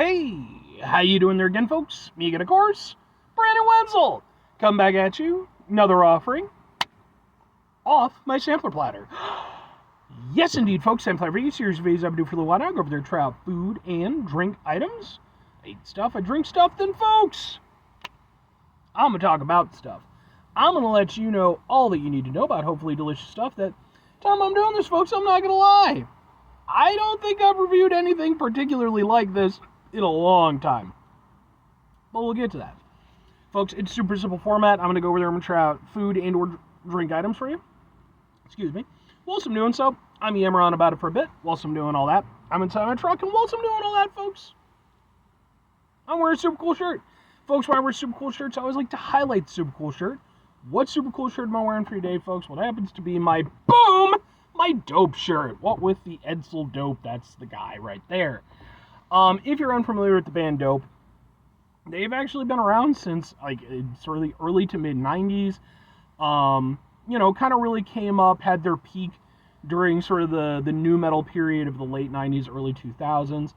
Hey, how you doing there again, folks? Me again, of course, Brandon Wenzel. Come back at you, another offering off my sampler platter. Yes, indeed, folks, sampler for you. Series of videos I do for a little while now. Go over there, try out food and drink items. I eat stuff, I drink stuff, then, folks, I'm going to talk about stuff. I'm going to let you know all that you need to know about hopefully delicious stuff that time I'm doing this, folks, I'm not going to lie. I don't think I've reviewed anything particularly like this in a long time. But we'll get to that. Folks, it's super simple format. I'm going to go over there and try out food and or drink items for you. Excuse me. Whilst I'm doing so, I'm yammering on about it for a bit. Whilst I'm doing all that, I'm inside my truck, and whilst I'm doing all that, folks, I'm wearing a super cool shirt. Folks, when I wear super cool shirts, I always like to highlight the super cool shirt. What super cool shirt am I wearing for today, folks? What happens to be my dope shirt. What with the Edsel Dope, that's the guy right there. If you're unfamiliar with the band Dope, they've actually been around since like sort of the early to mid 90s. Kind of really came up, had their peak during sort of the nu metal period of the late 90s, early 2000s.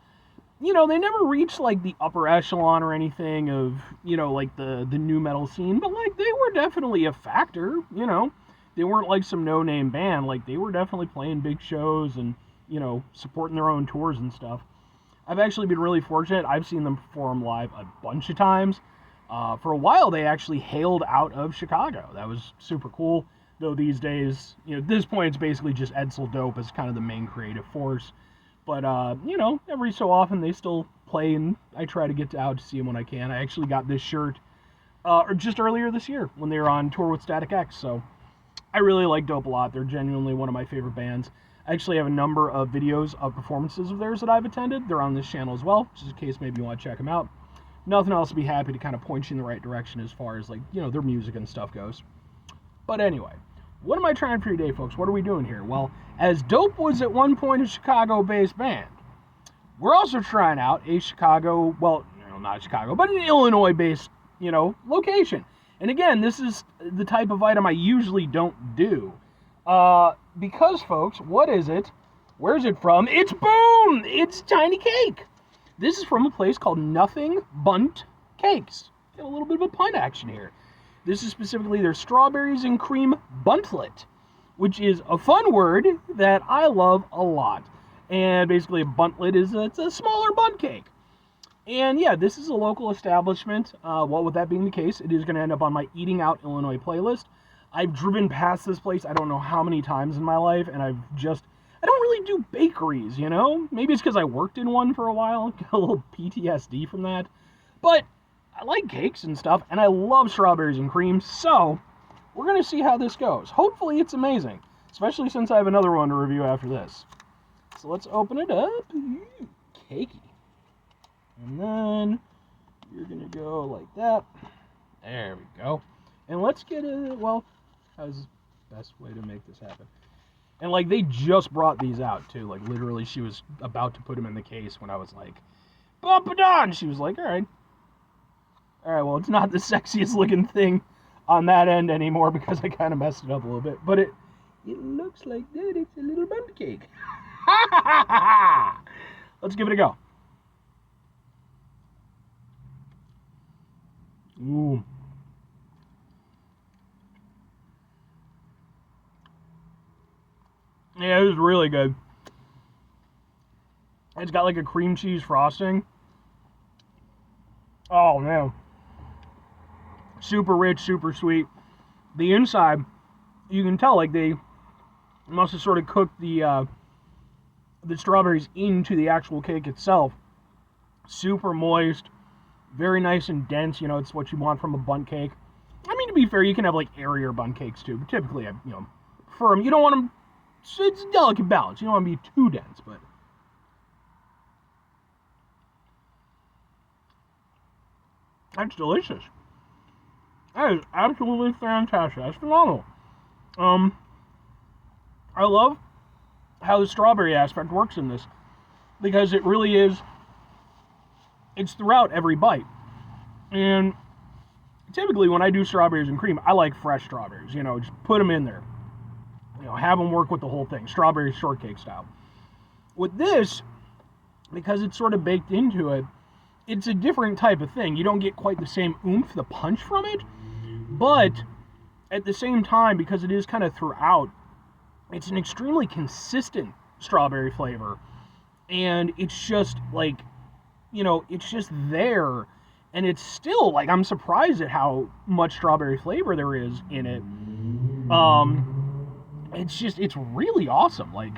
They never reached like the upper echelon or anything of, like the nu metal scene, but like they were definitely a factor, They weren't like some no-name band. Like, they were definitely playing big shows and, supporting their own tours and stuff. I've actually been really fortunate. I've seen them perform live a bunch of times. For a while, they actually hailed out of Chicago. That was super cool. Though these days, at this point, it's basically just Edsel Dope as kind of the main creative force. But, every so often, they still play, and I try to get out to see them when I can. I actually got this shirt just earlier this year when they were on tour with Static X, so I really like Dope a lot. They're genuinely one of my favorite bands. I actually have a number of videos of performances of theirs that I've attended. They're on this channel as well, just in case maybe you want to check them out. Nothing else, to be happy to kind of point you in the right direction as far as, like, their music and stuff goes. But anyway, what am I trying for today, folks? What are we doing here? Well, as Dope was at one point a Chicago-based band, we're also trying out a Chicago, well, not Chicago, but an Illinois-based, location. And again, this is the type of item I usually don't do. Because, folks, what is it? Where's it from? It's boom! It's Tiny Cake! This is from a place called Nothing Bundt Cakes. Got a little bit of a pun action here. This is specifically their strawberries and cream buntlet, which is a fun word that I love a lot. And basically a buntlet is it's a smaller Bundt cake. And yeah, this is a local establishment. Well, with that being the case, it is going to end up on my Eating Out Illinois playlist. I've driven past this place I don't know how many times in my life, and I don't really do bakeries, Maybe it's because I worked in one for a while, got a little PTSD from that. But I like cakes and stuff, and I love strawberries and cream, so we're going to see how this goes. Hopefully it's amazing, especially since I have another one to review after this. So let's open it up. Cakey. And then you're going to go like that. There we go. And let's get it, well, how's the best way to make this happen? And, like, they just brought these out, too. Like, literally, she was about to put them in the case when I was like, bump it on! She was like, all right. All right, well, it's not the sexiest looking thing on that end anymore because I kind of messed it up a little bit. But it looks like that. It's a little Bundt cake. Ha ha ha ha! Let's give it a go. Ooh. Yeah, it was really good. It's got like a cream cheese frosting. Oh, man. Super rich, super sweet. The inside, you can tell, like, they must have sort of cooked the strawberries into the actual cake itself. Super moist. Very nice and dense, it's what you want from a Bundt cake. I mean, to be fair, you can have, like, airier Bundt cakes, too. But typically, firm. You don't want them, it's a delicate balance. You don't want to be too dense, but that's delicious. That is absolutely fantastic. That's phenomenal. I love how the strawberry aspect works in this, because it really is, it's throughout every bite. And typically when I do strawberries and cream, I like fresh strawberries, just put them in there. Have them work with the whole thing, strawberry shortcake style. With this, because it's sort of baked into it, it's a different type of thing. You don't get quite the same oomph, the punch from it, but at the same time, because it is kind of throughout, it's an extremely consistent strawberry flavor, and it's just like, it's just there, and it's still like, I'm surprised at how much strawberry flavor there is in it. It's really awesome. Like,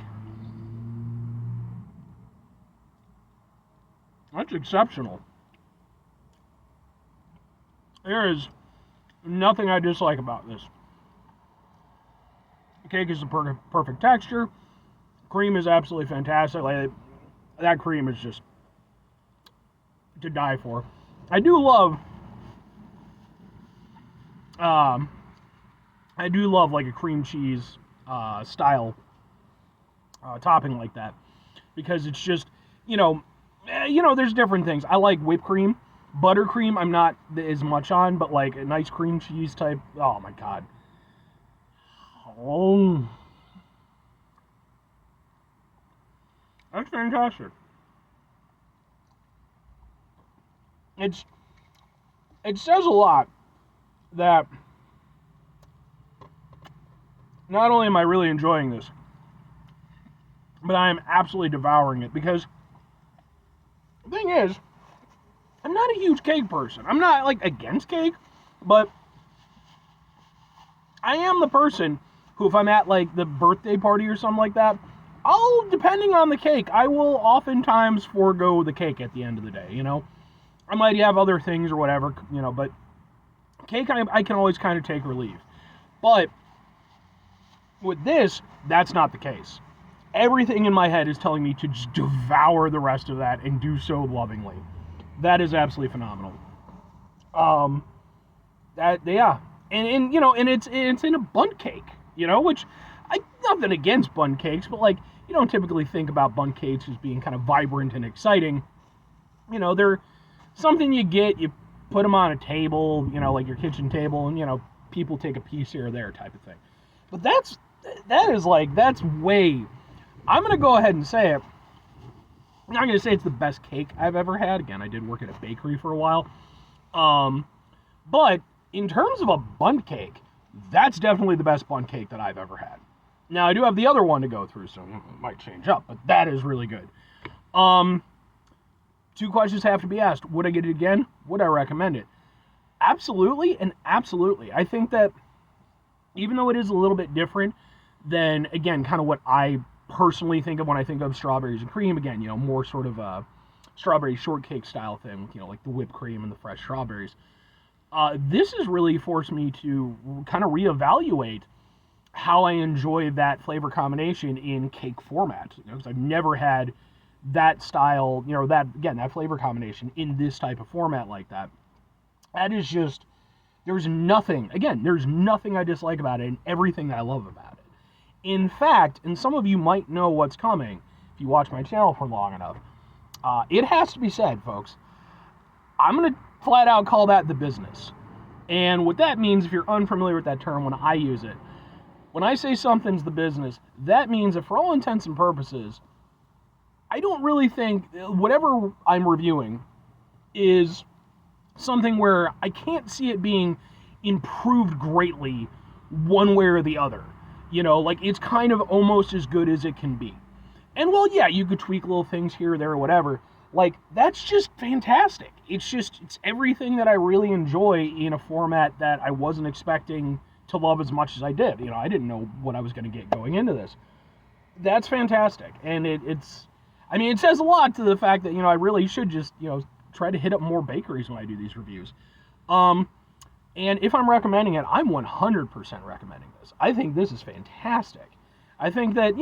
that's exceptional. There is nothing I dislike about this. The cake is the perfect texture. Cream is absolutely fantastic. Like, that cream is just to die for. I do love like a cream cheese style topping like that, because it's just, there's different things. I like whipped cream. Buttercream I'm not as much on, but like a nice cream cheese type, oh my god. Oh, that's fantastic. It says a lot that not only am I really enjoying this, but I am absolutely devouring it, because the thing is, I'm not a huge cake person. I'm not like against cake, but I am the person who, if I'm at like the birthday party or something like that, depending on the cake, I will oftentimes forego the cake at the end of the day, I might have other things or whatever, but cake I can always kind of take or leave. But with this, that's not the case. Everything in my head is telling me to just devour the rest of that, and do so lovingly. That is absolutely phenomenal. And it's in a Bundt Cake, which nothing against Bundt Cakes, but like, you don't typically think about Bundt Cakes as being kind of vibrant and exciting. They're something you get, you put them on a table, like your kitchen table, and people take a piece here or there type of thing. But that's way. I'm gonna go ahead and say it. I'm not going to say it's the best cake I've ever had. Again, I did work at a bakery for a while. But in terms of a Bundt Cake, that's definitely the best Bundt Cake that I've ever had. Now, I do have the other one to go through, so it might change up, but that is really good. Two questions have to be asked. Would I get it again? Would I recommend it? Absolutely, and absolutely. I think that even though it is a little bit different than, again, kind of what I personally think of when I think of strawberries and cream, again, more sort of a strawberry shortcake style thing, like the whipped cream and the fresh strawberries. This has really forced me to kind of reevaluate how I enjoy that flavor combination in cake format, because I've never had that style, that flavor combination in this type of format like that. That is just, there's nothing I dislike about it, and everything that I love about it. In fact, and some of you might know what's coming if you watch my channel for long enough, it has to be said, folks, I'm going to flat out call that the business. And what that means, if you're unfamiliar with that term, when I use it, when I say something's the business, that means that for all intents and purposes, I don't really think whatever I'm reviewing is something where I can't see it being improved greatly one way or the other. Like, it's kind of almost as good as it can be. And, well, yeah, you could tweak little things here or there or whatever. Like, that's just fantastic. It's everything that I really enjoy in a format that I wasn't expecting to love as much as I did. I didn't know what I was going to get going into this. That's fantastic. And it says a lot to the fact that, I really should just, try to hit up more bakeries when I do these reviews. And if I'm recommending it, I'm 100% recommending this. I think this is fantastic. I think that,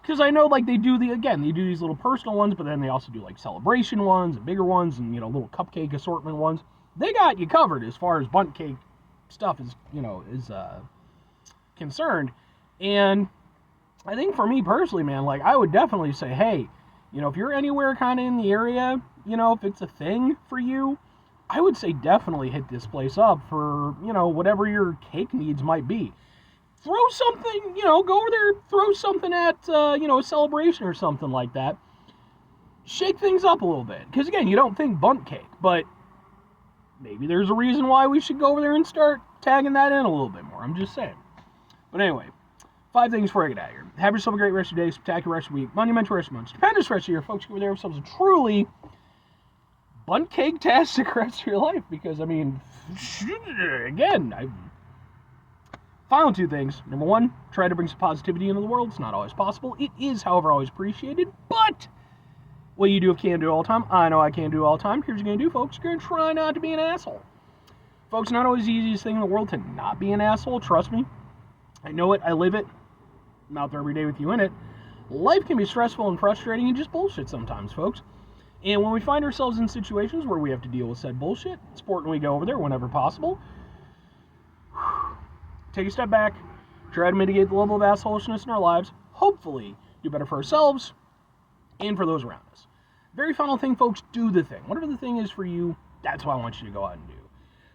because I know, like, they do these little personal ones, but then they also do, like, celebration ones and bigger ones and, little cupcake assortment ones. They got you covered as far as Bundt Cake stuff is concerned. And I think for me personally, man, like, I would definitely say, hey, if you're anywhere kind of in the area, if it's a thing for you, I would say definitely hit this place up for, whatever your cake needs might be. Throw something, go over there, throw something at, a celebration or something like that. shake things up a little bit. Because again, you don't think Bundt Cake, but maybe there's a reason why we should go over there and start tagging that in a little bit more. I'm just saying. But anyway, 5 things before I get out of here. Have yourself a great rest of your day, spectacular rest of your week, monumental rest of your month, stupendous rest of your year, folks. Go over there have yourselves a truly Bundt Cake-tastic rest of your life. Because, I mean, again, final 2 things. Number 1, try to bring some positivity into the world. It's not always possible. It is, however, always appreciated. But what you do if you can't do it all the time, I know I can't do it all the time. Here's what you're going to do, folks. You're going to try not to be an asshole. Folks, not always the easiest thing in the world to not be an asshole. Trust me. I know it. I live it. I'm out there every day with you in it. Life can be stressful and frustrating and just bullshit sometimes, folks. And when we find ourselves in situations where we have to deal with said bullshit, it's important we go over there whenever possible. Take a step back. Try to mitigate the level of assholishness in our lives. Hopefully, do better for ourselves and for those around us. Very final thing, folks, do the thing. Whatever the thing is for you, that's what I want you to go out and do.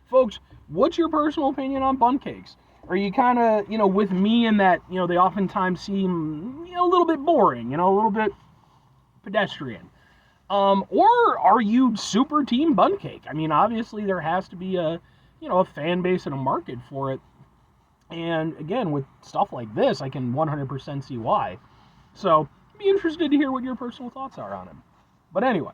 Folks, what's your personal opinion on Bundt Cakes? Are you kind of, with me in that, they oftentimes seem, a little bit boring, a little bit pedestrian? Or are you super team Bundt Cake? I mean, obviously there has to be a fan base and a market for it. And again, with stuff like this, I can 100% see why. So, be interested to hear what your personal thoughts are on it. But anyway,